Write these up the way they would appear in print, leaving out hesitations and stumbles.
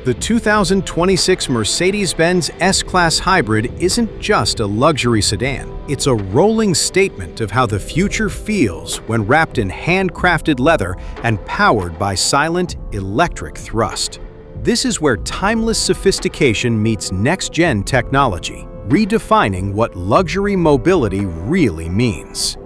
The 2026 Mercedes-Benz S-Class Hybrid isn't just a luxury sedan. It's a rolling statement of how the future feels when wrapped in handcrafted leather and powered by silent, electric thrust. This is where timeless sophistication meets next-gen technology, redefining what luxury mobility really means.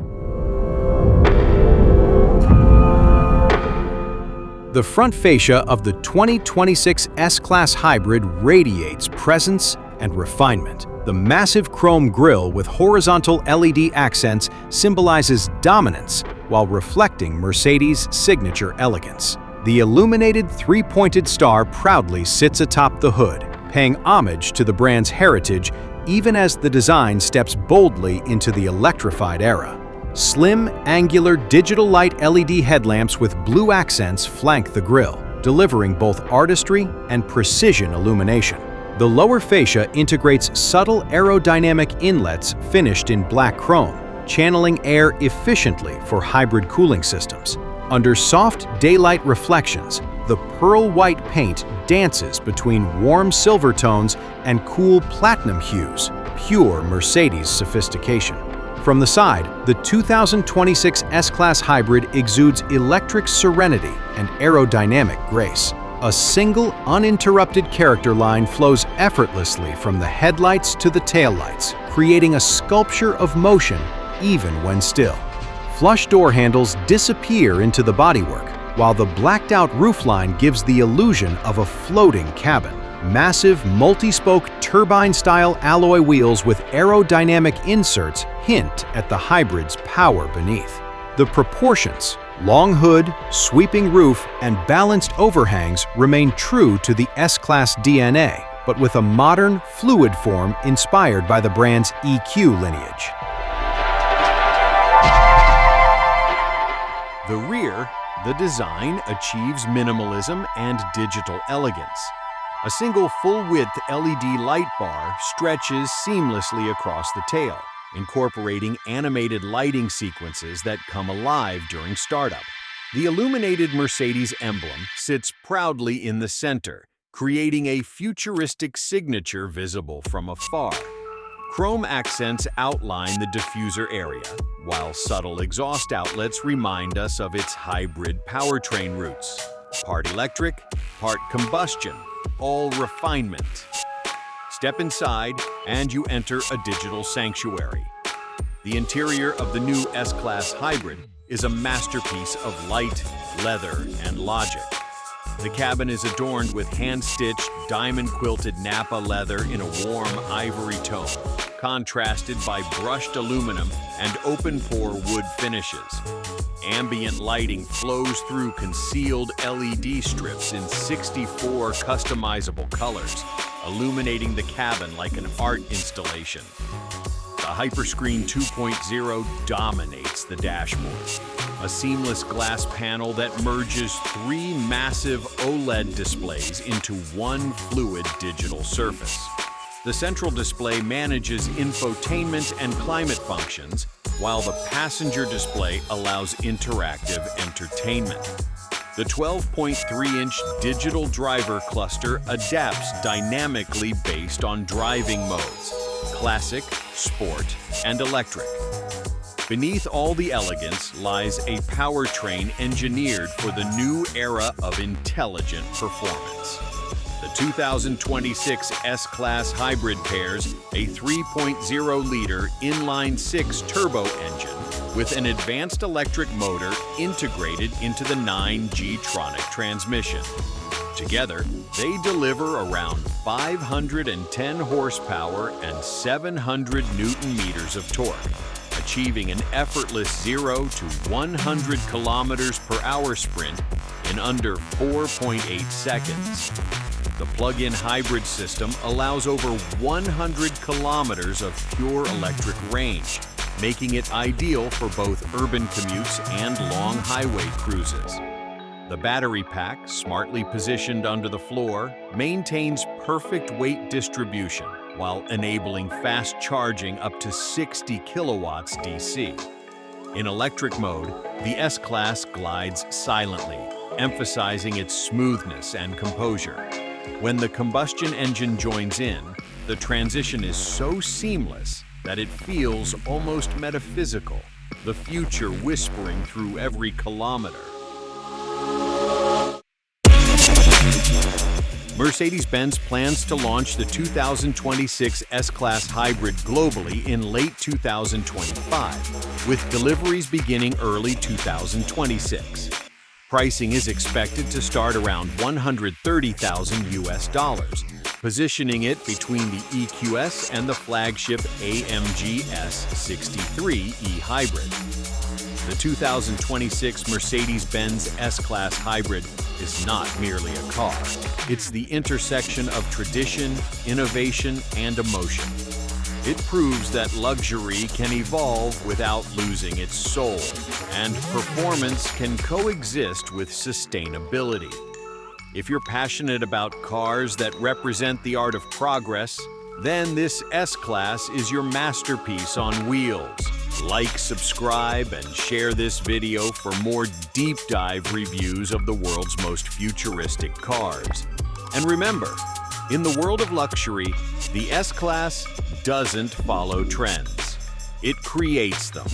The front fascia of the 2026 S-Class Hybrid radiates presence and refinement. The massive chrome grille with horizontal LED accents symbolizes dominance while reflecting Mercedes' signature elegance. The illuminated three-pointed star proudly sits atop the hood, paying homage to the brand's heritage even as the design steps boldly into the electrified era. Slim, angular digital light LED headlamps with blue accents flank the grille, delivering both artistry and precision illumination. The lower fascia integrates subtle aerodynamic inlets finished in black chrome, channeling air efficiently for hybrid cooling systems. Under soft daylight reflections, the pearl white paint dances between warm silver tones and cool platinum hues, pure Mercedes sophistication. From the side, the 2026 S-Class Hybrid exudes electric serenity and aerodynamic grace. A single, uninterrupted character line flows effortlessly from the headlights to the taillights, creating a sculpture of motion even when still. Flush door handles disappear into the bodywork, while the blacked-out roofline gives the illusion of a floating cabin. Massive, multi-spoke, turbine-style alloy wheels with aerodynamic inserts hint at the hybrid's power beneath. The proportions, long hood, sweeping roof, and balanced overhangs remain true to the S-Class DNA, but with a modern, fluid form inspired by the brand's EQ lineage. The rear, the design achieves minimalism and digital elegance. A single full-width LED light bar stretches seamlessly across the tail, incorporating animated lighting sequences that come alive during startup. The illuminated Mercedes emblem sits proudly in the center, creating a futuristic signature visible from afar. Chrome accents outline the diffuser area, while subtle exhaust outlets remind us of its hybrid powertrain roots. Part electric, part combustion, all refinement. Step inside and you enter a digital sanctuary. The interior of the new S-Class Hybrid is a masterpiece of light, leather, and logic. The cabin is adorned with hand-stitched, diamond-quilted Napa leather in a warm ivory tone, contrasted by brushed aluminum and open-pore wood finishes. Ambient lighting flows through concealed LED strips in 64 customizable colors, illuminating the cabin like an art installation. The Hyperscreen 2.0 dominates the dashboard, a seamless glass panel that merges three massive OLED displays into one fluid digital surface. The central display manages infotainment and climate functions, while the passenger display allows interactive entertainment. The 12.3-inch digital driver cluster adapts dynamically based on driving modes: classic, sport, and electric. Beneath all the elegance lies a powertrain engineered for the new era of intelligent performance. The 2026 S-Class Hybrid pairs a 3.0-liter inline-six turbo engine with an advanced electric motor integrated into the 9G-tronic transmission. Together, they deliver around 510 horsepower and 700 newton-meters of torque, achieving an effortless 0 to 100 kilometers per hour sprint in under 4.8 seconds. The plug-in hybrid system allows over 100 kilometers of pure electric range, making it ideal for both urban commutes and long highway cruises. The battery pack, smartly positioned under the floor, maintains perfect weight distribution while enabling fast charging up to 60 kilowatts DC. In electric mode, the S-Class glides silently, emphasizing its smoothness and composure. When the combustion engine joins in, the transition is so seamless that it feels almost metaphysical, the future whispering through every kilometer. Mercedes-Benz plans to launch the 2026 S-Class Hybrid globally in late 2025, with deliveries beginning early 2026. Pricing is expected to start around $130,000, positioning it between the EQS and the flagship AMG S63 e-Hybrid. The 2026 Mercedes-Benz S-Class Hybrid is not merely a car. It's the intersection of tradition, innovation, and emotion. It proves that luxury can evolve without losing its soul, and performance can coexist with sustainability. If you're passionate about cars that represent the art of progress, then this S-Class is your masterpiece on wheels. Like, subscribe, and share this video for more deep dive reviews of the world's most futuristic cars. And remember, in the world of luxury, the S-Class doesn't follow trends. It creates them.